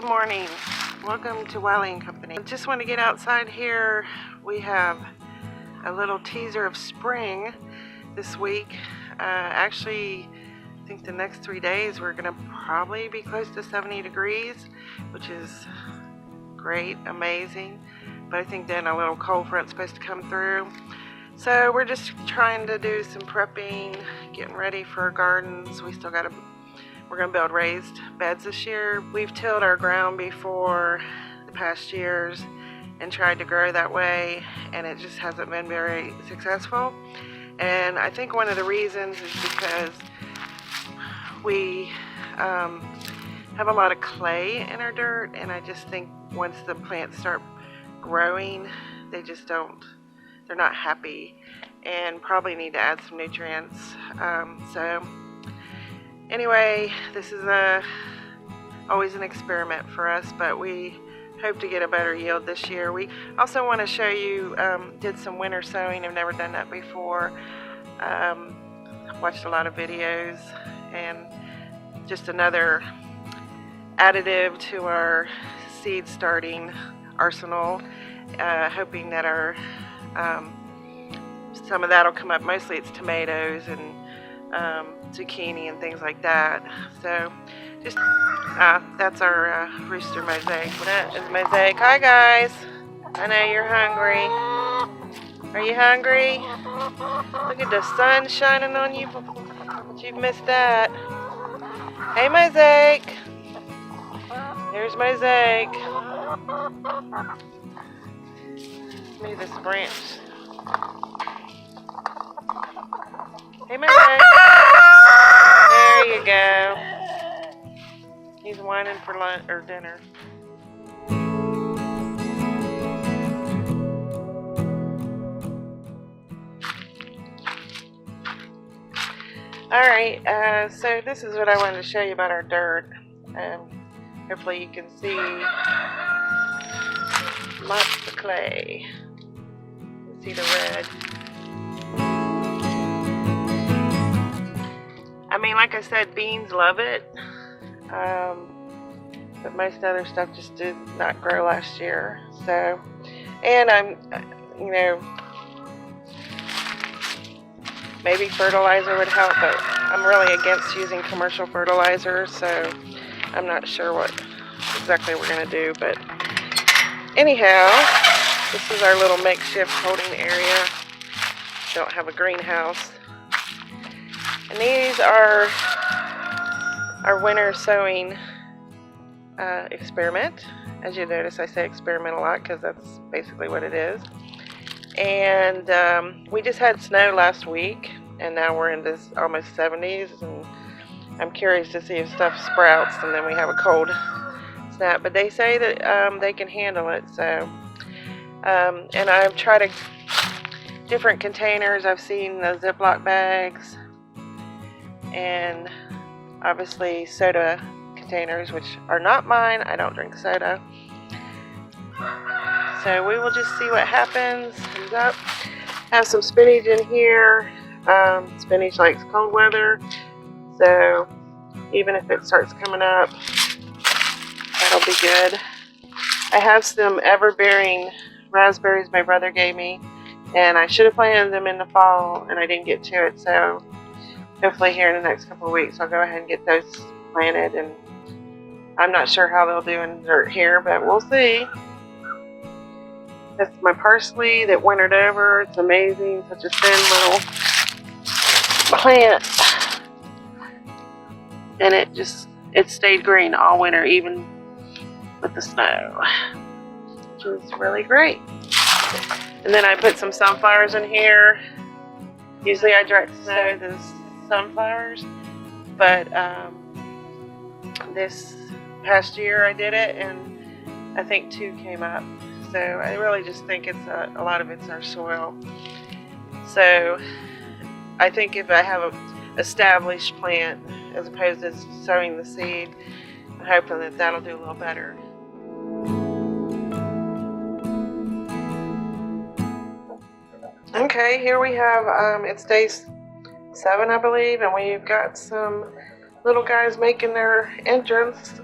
Good morning. Welcome to Wiley and Company. I just want to get outside here. We have a little teaser of spring this week. Actually, I think the next 3 days we're going to probably be close to 70 degrees, which is great, amazing. But I think then a little cold front's supposed to come through. So we're just trying to do some prepping, getting ready for our gardens. We're going to build raised beds this year. We've tilled our ground before the past years and tried to grow that way, and it just hasn't been very successful. And I think one of the reasons is because we have a lot of clay in our dirt, and I just think once the plants start growing, they're not happy and probably need to add some nutrients. Anyway, this is always an experiment for us, but we hope to get a better yield this year. We also want to show you, did some winter sowing. I've never done that before. Watched a lot of videos, and just another additive to our seed starting arsenal, hoping that our some of that will come up. Mostly it's tomatoes and zucchini and things like that. So just that's our rooster Mosaic. That is Mosaic. Hi guys, I know you're hungry. Are you hungry? Look at the sun shining on you, but you've missed that. Hey Mosaic, here's Mosaic. Move this branch. Hey Mosaic. There you go. He's whining for lunch or dinner. Alright, so this is what I wanted to show you about our dirt. Hopefully you can see lots of clay. You can see the red. I mean, like I said, beans love it, but most other stuff just did not grow last year. So, and maybe fertilizer would help, but I'm really against using commercial fertilizer, so I'm not sure what exactly we're going to do. But anyhow, this is our little makeshift holding area. Don't have a greenhouse. And these are our winter sowing experiment. As you notice, I say experiment a lot because that's basically what it is. And we just had snow last week, and now we're in this almost 70s, and I'm curious to see if stuff sprouts and then we have a cold snap. But they say that they can handle it. So, and I've tried different containers. I've seen the Ziploc bags, and obviously soda containers, which are not mine. I don't drink soda. So we will just see what happens. Have some spinach in here. Spinach likes cold weather, so even if it starts coming up, that'll be good. I have some ever-bearing raspberries my brother gave me, and I should have planted them in the fall, and I didn't get to it, so hopefully here in the next couple of weeks I'll go ahead and get those planted. And I'm not sure how they'll do in dirt here, but we'll see. That's my parsley that wintered over. It's amazing, such a thin little plant, and it stayed green all winter, even with the snow, which is really great. And then I put some sunflowers in here. Usually I direct sow the sunflowers, but this past year I did it, and I think 2 came up. So I really just think it's a lot of it's our soil. So I think if I have an established plant as opposed to sowing the seed, I'm hoping that that'll do a little better. Okay, here we have, it's day 7, I believe, and we've got some little guys making their entrance.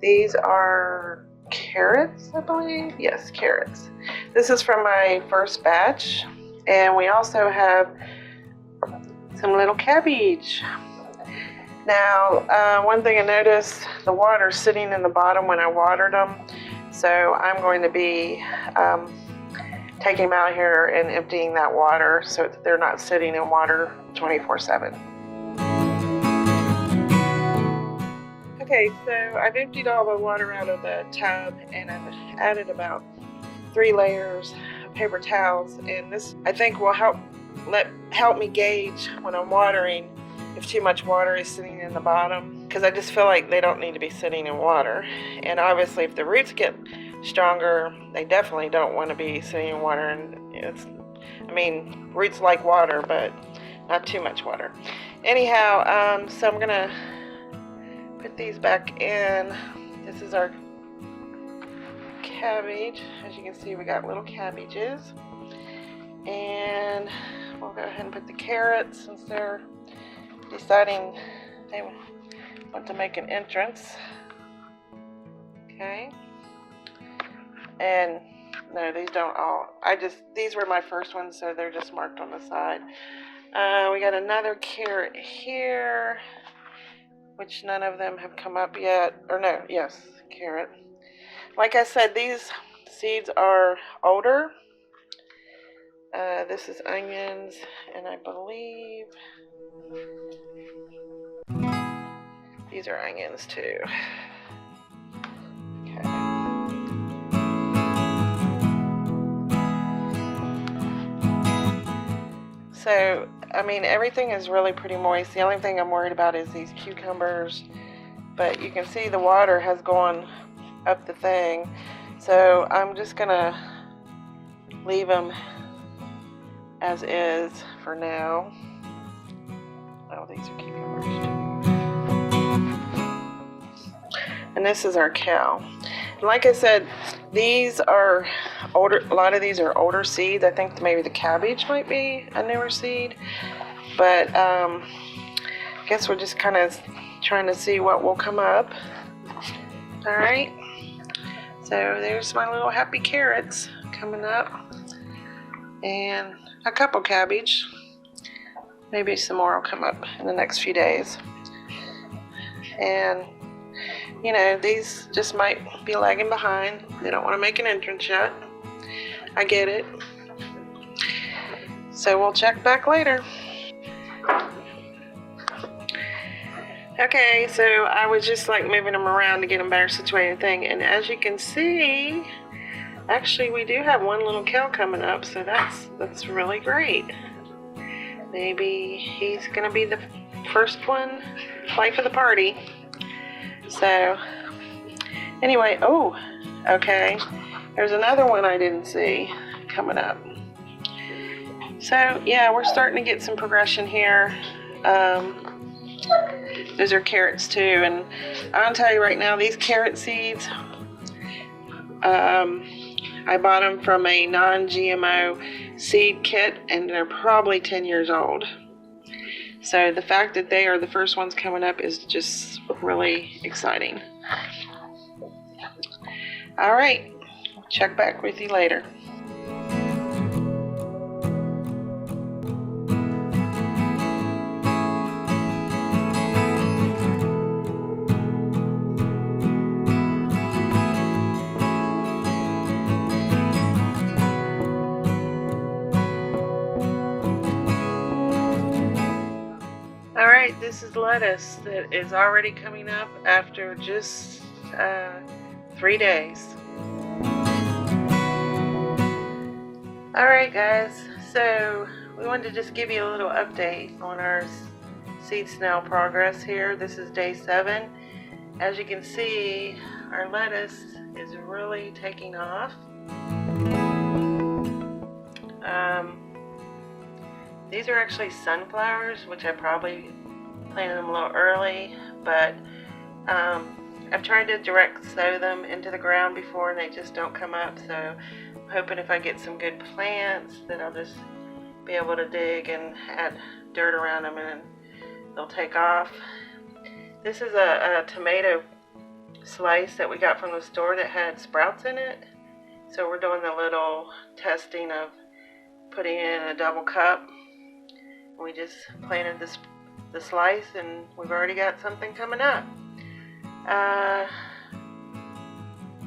These are carrots, I believe. Yes, carrots. This is from my first batch. And we also have some little cabbage. Now, one thing I noticed, the water's sitting in the bottom when I watered them. So I'm going to be taking them out here and emptying that water so that they're not sitting in water 24/7. Okay, so I've emptied all the water out of the tub and I've added about 3 layers of paper towels, and this I think will help me gauge when I'm watering if too much water is sitting in the bottom, because I just feel like they don't need to be sitting in water. And obviously if the roots get stronger, they definitely don't want to be sitting in water. And roots like water, but not too much water. Anyhow, so I'm gonna put these back in. This is our cabbage. As you can see, we got little cabbages. And we'll go ahead and put the carrots since they're deciding they want to make an entrance. Okay. And no, these don't all. These were my first ones, so they're just marked on the side. We got another carrot here, which none of them have come up yet. Or no, yes, carrot. Like I said, these seeds are older. This is onions, and I believe these are onions too. Okay. So, everything is really pretty moist. The only thing I'm worried about is these cucumbers. But you can see the water has gone up the thing. So I'm just gonna leave them as is for now. Oh, these are cucumbers too. And this is our cow. And like I said, these are older. A lot of these are older seeds. I think maybe the cabbage might be a newer seed. But I guess we're just kind of trying to see what will come up. All right. So there's my little happy carrots coming up, and a couple cabbage. Maybe some more will come up in the next few days. And these just might be lagging behind. They don't want to make an entrance yet. I get it. So we'll check back later. Okay, so I was just moving them around to get them better situated thing, and as you can see, actually we do have one little cow coming up, so that's really great. Maybe he's gonna be the first one, life of the party. So anyway, oh, okay, there's another one I didn't see coming up. So yeah, we're starting to get some progression here. Those are carrots too, and I'll tell you right now, these carrot seeds, I bought them from a non-GMO seed kit, and they're probably 10 years old. So the fact that they are the first ones coming up is just really exciting. All right, check back with you later. Alright, this is lettuce that is already coming up after just 3 days. Alright guys, so we wanted to just give you a little update on our seed snail progress here. This is day 7. As you can see, our lettuce is really taking off. These are actually sunflowers, which I probably planted them a little early, but I've tried to direct sow them into the ground before and they just don't come up, so I'm hoping if I get some good plants that I'll just be able to dig and add dirt around them and they'll take off. This is a tomato slice that we got from the store that had sprouts in it. So we're doing the little testing of putting it in a double cup. We just planted the slice, and we've already got something coming up.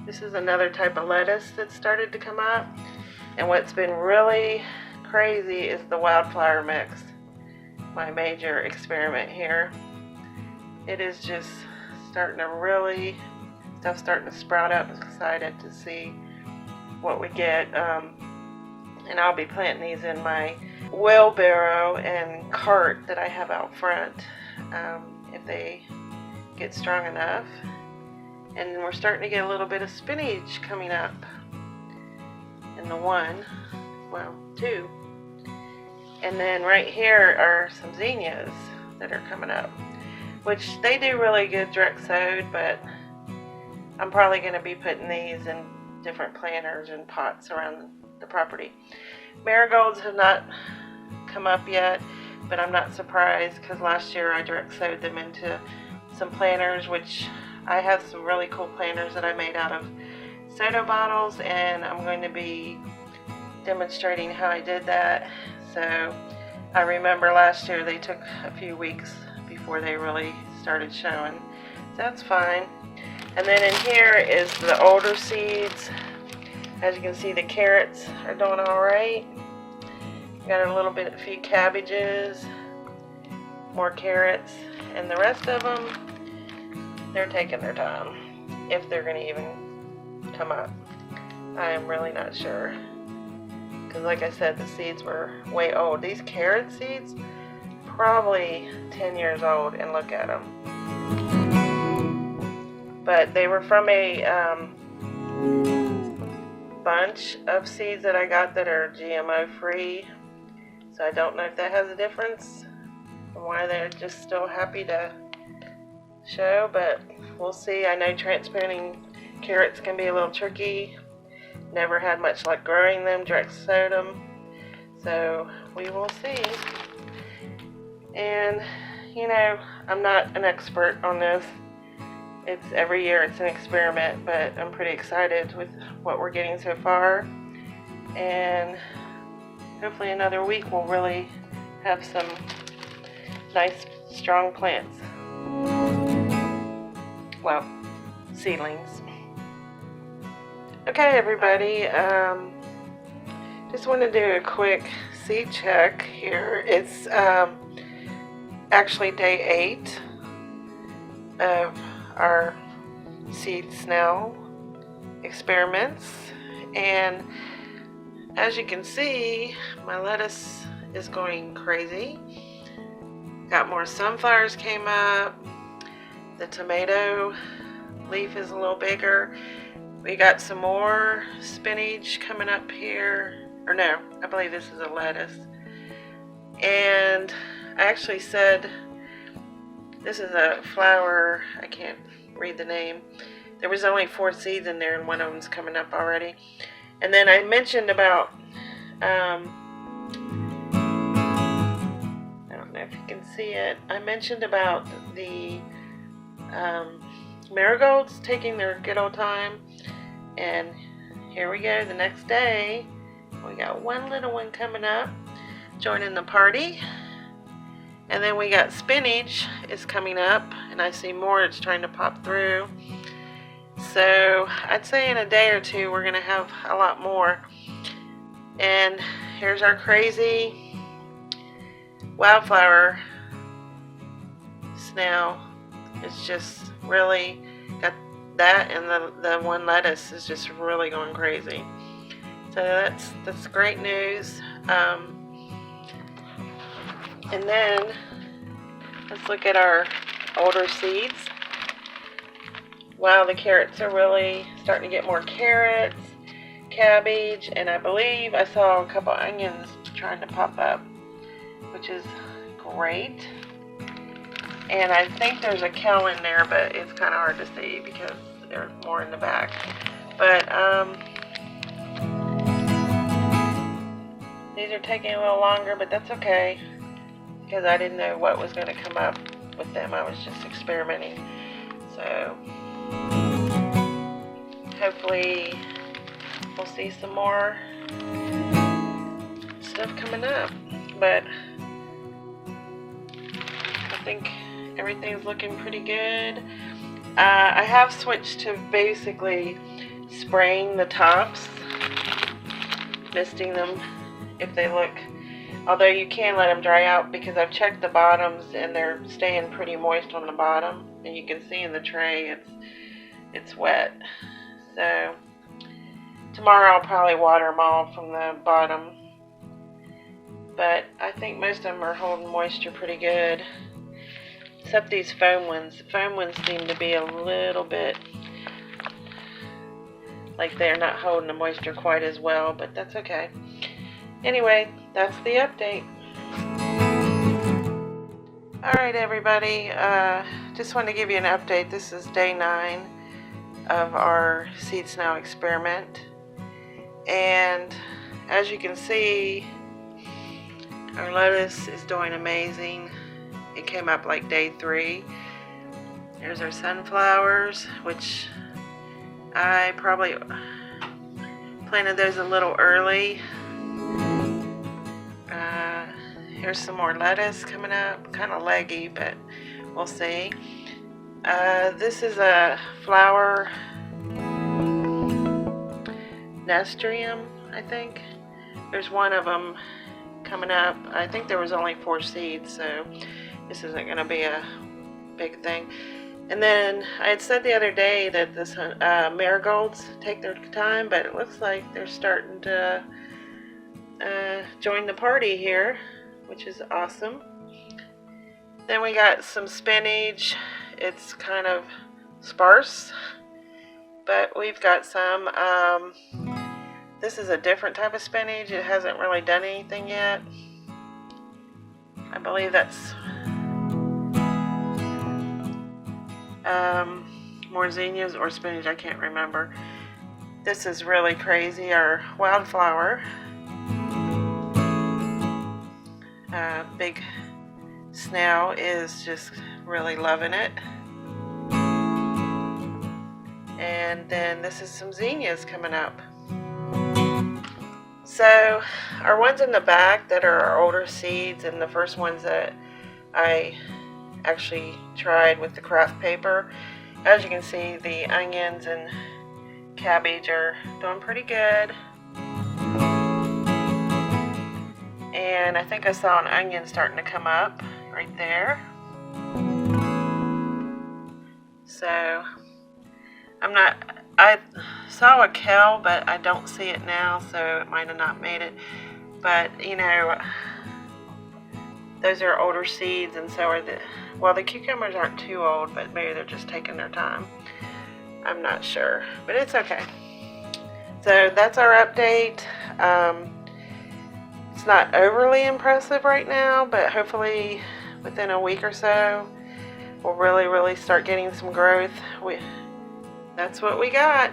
This is another type of lettuce that started to come up. And what's been really crazy is the wildflower mix. My major experiment here. It is just starting to really, stuff's starting to sprout up. I'm excited to see what we get. And I'll be planting these in my wheelbarrow and cart that I have out front, if they get strong enough. And we're starting to get a little bit of spinach coming up in the two. And then right here are some zinnias that are coming up, which they do really good direct sowed, but I'm probably going to be putting these in different planters and pots around the property. Marigolds have not come up yet, but I'm not surprised because last year I direct sowed them into some planters, which I have some really cool planters that I made out of soda bottles, and I'm going to be demonstrating how I did that. So I remember last year they took a few weeks before they really started showing. So that's fine. And then in here is the older seeds. As you can see, the carrots are doing alright. Got a few cabbages, more carrots, and the rest of them, they're taking their time, if they're going to even come up. I am really not sure. Because like I said, the seeds were way old. These carrot seeds, probably 10 years old, and look at them. But they were from a bunch of seeds that I got that are GMO free. So I don't know if that has a difference and why they're just still happy to show, but we'll see. I know transplanting carrots can be a little tricky. Never had much luck growing them, direct sowed them, so we will see. And you know, I'm not an expert on this. It's every year it's an experiment, but I'm pretty excited with what we're getting so far, and hopefully another week we'll really have some nice strong plants. Well, seedlings. Okay, everybody, just want to do a quick seed check here. It's actually day 8 of our seed snail experiments, and as you can see, my lettuce is going crazy. Got more sunflowers came up. The tomato leaf is a little bigger. We got some more spinach coming up here. Or no, I believe this is a lettuce. And I actually said this is a flower. I can't read the name. There was only 4 seeds in there, and one of them's coming up already. And then I mentioned about, I don't know if you can see it. I mentioned about the marigolds taking their good old time. And here we go, the next day we got one little one coming up, joining the party. And then we got spinach is coming up, and I see more, it's trying to pop through. So I'd say in a day or two we're gonna have a lot more. And here's our crazy wildflower snail. It's just really got that, and the one lettuce is just really going crazy. So that's great news. And then let's look at our older seeds. Wow, the carrots are really starting to get more carrots, cabbage, and I believe I saw a couple onions trying to pop up, which is great. And I think there's a kale in there, but it's kind of hard to see because they're more in the back. But these are taking a little longer, but that's okay because I didn't know what was going to come up with them. I was just experimenting. So hopefully we'll see some more stuff coming up. But I think everything's looking pretty good. I have switched to basically spraying the tops, misting them if they look, although you can let them dry out, because I've checked the bottoms and they're staying pretty moist on the bottom, and you can see in the tray it's wet. So tomorrow I'll probably water them all from the bottom, but I think most of them are holding moisture pretty good, except these foam ones. The foam ones seem to be a little bit like they're not holding the moisture quite as well, but that's okay. Anyway, that's the update. Alright everybody, just wanted to give you an update. This is day 9 of our seed snail experiment, and as you can see, our lettuce is doing amazing. It came up like day 3. There's our sunflowers, which I probably planted those a little early. Here's some more lettuce coming up, kind of leggy, but we'll see. This is a flower nasturtium, I think. There's one of them coming up. I think there was only 4 seeds, so this isn't going to be a big thing. And then I had said the other day that this marigolds take their time, but it looks like they're starting to join the party here, which is awesome. Then we got some spinach. It's kind of sparse, but we've got some. This is a different type of spinach. It hasn't really done anything yet. I believe that's more zinnias or spinach, I can't remember. This is really crazy. Our wildflower, big snail, is just really loving it. And then this is some zinnias coming up. So our ones in the back that are our older seeds, and the first ones that I actually tried with the craft paper, as you can see, the onions and cabbage are doing pretty good. And I think I saw an onion starting to come up right there. So I saw a kale, but I don't see it now, so it might have not made it. But you know, those are older seeds, and so are the cucumbers aren't too old, but maybe they're just taking their time. I'm not sure, but it's okay. So that's our update. It's not overly impressive right now, but hopefully within a week or so we'll really start getting some growth. That's what we got.